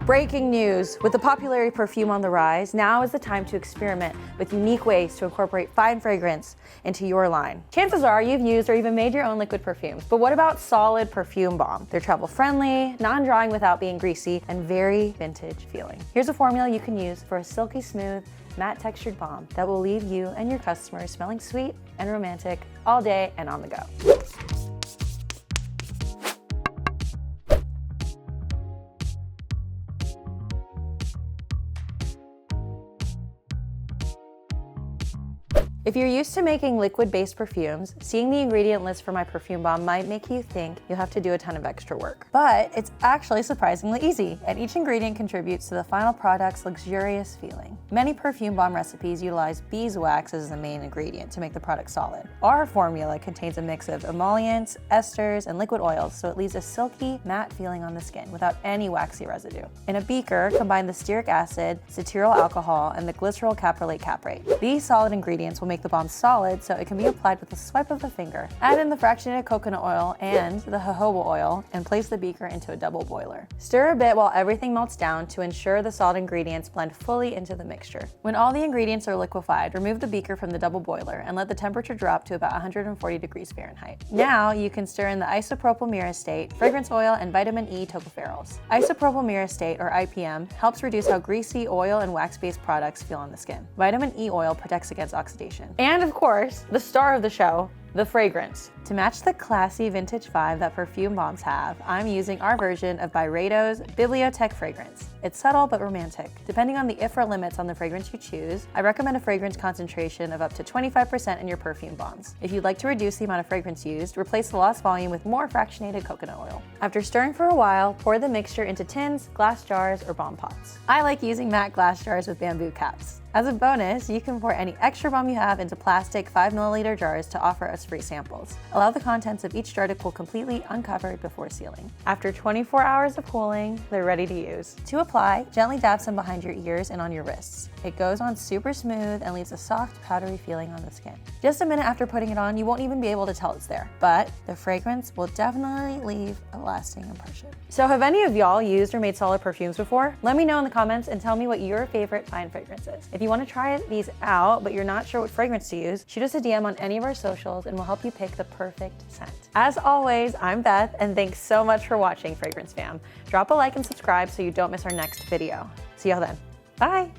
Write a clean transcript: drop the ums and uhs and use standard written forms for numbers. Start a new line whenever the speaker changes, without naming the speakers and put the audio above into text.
Breaking news! With the popularity of perfume on the rise, now is the time to experiment with unique ways to incorporate fine fragrance into your line. Chances are you've used or even made your own liquid perfumes, but what about solid perfume balm? They're travel-friendly, non-drying without being greasy, and very vintage feeling. Here's a formula you can use for a silky smooth, matte textured balm that will leave you and your customers smelling sweet and romantic all day and on the go. If you're used to making liquid-based perfumes, seeing the ingredient list for my perfume balm might make you think you'll have to do a ton of extra work. But it's actually surprisingly easy, and each ingredient contributes to the final product's luxurious feeling. Many perfume balm recipes utilize beeswax as the main ingredient to make the product solid. Our formula contains a mix of emollients, esters, and liquid oils, so it leaves a silky, matte feeling on the skin without any waxy residue. In a beaker, combine the stearic acid, cetyl alcohol, and the glycerol caprolate caprate. These solid ingredients will make the balm solid so it can be applied with a swipe of the finger. Add in the fractionated coconut oil and the jojoba oil and place the beaker into a double boiler. Stir a bit while everything melts down to ensure the solid ingredients blend fully into the mixture. When all the ingredients are liquefied, remove the beaker from the double boiler and let the temperature drop to about 140 degrees Fahrenheit. Now you can stir in the isopropyl myristate, fragrance oil, and vitamin E tocopherols. Isopropyl myristate, or IPM, helps reduce how greasy oil and wax-based products feel on the skin. Vitamin E oil protects against oxidation. And of course, the star of the show, the fragrance. To match the classy vintage vibe that perfume balms have, I'm using our version of Byredo's Bibliothèque fragrance. It's subtle but romantic. Depending on the IFRA limits on the fragrance you choose, I recommend a fragrance concentration of up to 25% in your perfume balms. If you'd like to reduce the amount of fragrance used, replace the lost volume with more fractionated coconut oil. After stirring for a while, pour the mixture into tins, glass jars, or balm pots. I like using matte glass jars with bamboo caps. As a bonus, you can pour any extra balm you have into plastic 5ml jars to offer us free samples. Allow the contents of each jar to cool completely uncovered before sealing. After 24 hours of cooling, they're ready to use. To apply, gently dab some behind your ears and on your wrists. It goes on super smooth and leaves a soft, powdery feeling on the skin. Just a minute after putting it on, you won't even be able to tell it's there, but the fragrance will definitely leave a lasting impression. So have any of y'all used or made solid perfumes before? Let me know in the comments and tell me what your favorite fine fragrance is. If you want to try these out, but you're not sure what fragrance to use, shoot us a DM on any of our socials and we'll help you pick the perfect scent. As always, I'm Beth, and thanks so much for watching, Fragrance Fam. Drop a like and subscribe so you don't miss our next video. See y'all then. Bye.